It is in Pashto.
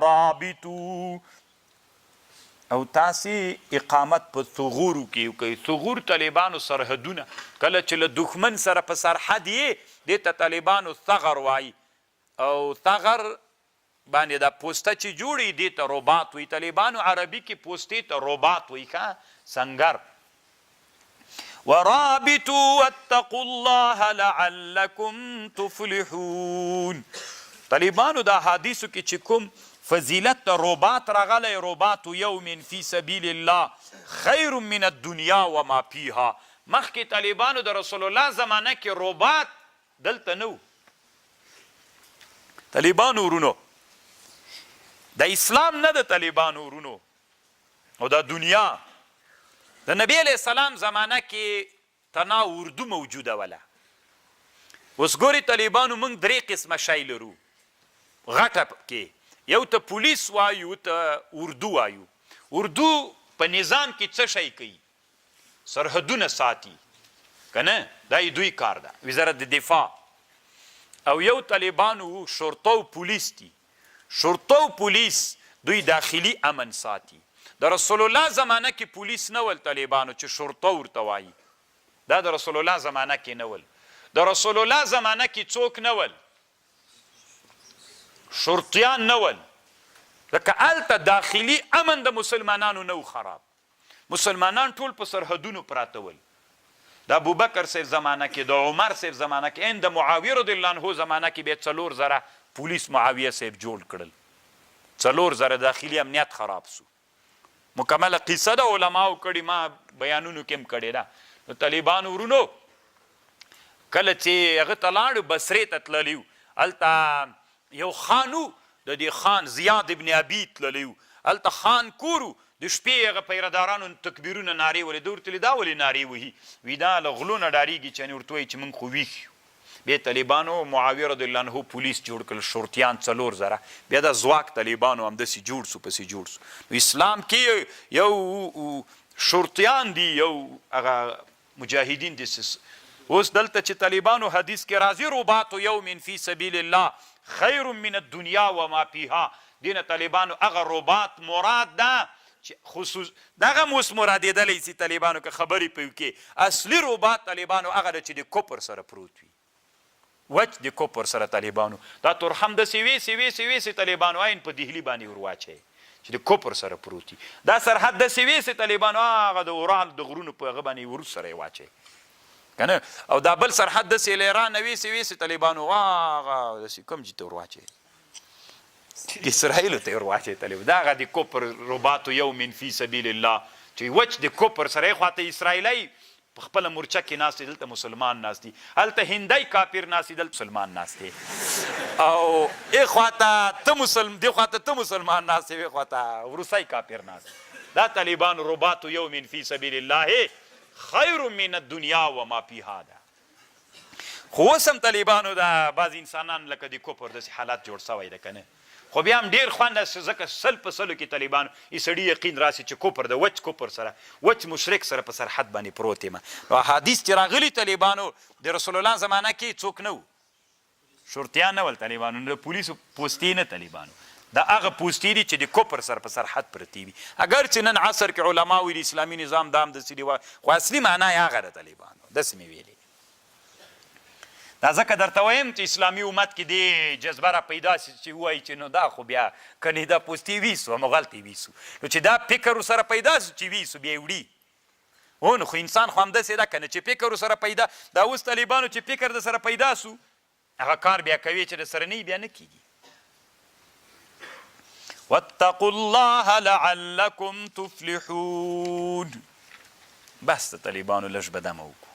رابطو او تاسې اقامت په ثغورو کې وکئ. ثغور طالبانو سرحدونه کله چې له دښمن سره په سرحد یې دې ته طالبانو ثغر وایي او ثغر باندې دا پوسته چې جوړي دې ته رباط وایي. طالبانو عربي کې پوستې ته رباط وایي ښه سنګر. ورابطوا واتقوا الله لعلكم تفلحون. طالبانو دا حدیثو کې چې کوم فضیلت د رباط راغلی رباط یوم فی سبیل الله خیر من الدنیا وما فیها. مخکې طالبانو د رسول الله زمانه کې رباط دلته نه و. طالبانو ورونو د اسلام نه د طالبانو ورونو او د دنیا د نبی علیه السلام زمانه کې تنا اردو موجوده وله. اوس ګورې طالبانو موږ درې قسمه شی لرو غټه کې. یو ته پولیس وایو ته اردو وایو. اردو په نظام کې څه شی کوي؟ سرحدونه ساتي که نه؟ دا یې دوی کار ده وزارت د دفاع. او یو طالبانو شرطه و پولیس دي. شرطه و پولیس دوی داخلي امن ساتي. د رسول الله زمانه کې پولیس نه ول طالبانو چې شرطه ورته وایي. دا د رسول الله زمانه کې نه ول. د رسول الله زمانه کې څوک نه ول شرطیان نه ول. ځکه هلته داخلي امن د مسلمانانو نه و خراب. مسلمانان ټول په سرحدونو پراته ول. د ابوبکر صاحب زمانه کې د عمر صاحب زمانه کې د معاویه رضی الله عنه زمانه کې بیا 4 زره پولیس معاویه صاحب جوړ کړل. 4 زره داخلي امنیت خراب سو. مکمله قصه د علماو کړي ما بیانونو کې هم کړې ده. نو طالبانو ورونو کله چې هغه ته لاړو بصرې ته تللی و هلته یو خان و د دې خان زیاد ابن ابي تللی و. هلته خان کور و د شپې هغه پیردارانو تکبیرونه نارې ولې ده ورته دا ولې نارې وهي وي دا له غلو نه ډارېږي چې ورته وایي چې موږ خو ویښ یو. بیا طالبانو معاویه رضی الله عنه پولیس جوړ کړل شرطیان 4 زره. بیا دا ځواک طالبانو همداسې جوړ سو پسې جوړ سو. نو اسلام کې یو شرطیان دي یو هغه مجاهدین دي. اوس دلته چې طالبانو حدیث کې راځي رباط یوم فی سبیل الله خیر من الدنیا وما فیها. دینه طالبانو هغه رباط مراد ده چې خصوص دغه موس مرادېدلی سي طالبانو که خبرې پوي کې اصلي رباط طالبانو هغه ده چې د کفر سره پروت وي. وچ د کفر سره طالبانو دا ترحم د سوي طالبانو عین په دهلي باندې ورواچي چې د کفر سره پروت وي. دا سرحد د سوي طالبانو هغه د اورال د غرونو په هغه باندې ور سره یې واچي که نه. او دا بل سرحد د ایران سوي طالبانو هغه داسې کوم چې ته ورواچي اسرائیلو ته ورواچي طالب. دا هغه د کفر رباط یوم فی سبیل الله چې وچ د کفر سره یې خواته اسرائیلی په خپله مورچه کې ناست دی دلته مسلمان ناست دی. هلته هندی کافر ناست دی دلته مسلمان ناست دی. او ای خواته ته مسلمان ناست دی وی خواته روسی کافر ناست. دا طالبانو رباط یوم فی سبیل الله خیر من الدنیا وما فیها ده. خو اوس هم طالبانو دا بعض انسانان لکه د کفر داسې حالات جوړ سوی ده که نه. خو بیا هم ډېر خوند ځکه 100% کې طالبانو یې سړي یقین راسي چې کفر د وچ کفر سره وچ مشرک سره په سرحد باندې پروت یم. نو احادیث چې راغلي طالبانو د رسول الله زمانه کې څوک نه و شرطیان نه ول طالبانو د پولیسو پوستې نه طالبانو دا هغه پوستې دي چې د کفر سره په سرحد پرتې وي. اگر چې نن عصر کې علما وایي د اسلامي نظام دا همداسې دی خو اصلي معنا یې هغه ده طالبانو داسې مې ویلي. دا ځکه درته وایم چې اسلامي امت کې دې جذبه را پیدا سي چې ووایي چې نو دا خو بیا کنې دا پوستې ویسو همغلتې ویسو. نو چې دا فکر ورسره پیدا سو چې ویسو بیا یې وړي نو خو انسان خو همداسې ده که نه چې فکر ورسره پیدا دا اوس طالبانو چې فکر د سره پیدا سو هغه کار بیا کوي چې د سره نه بیا نه کېږي. واتقوا الله لعلكم تفلحون. بس د طالبانو لږ به دمه وکړو.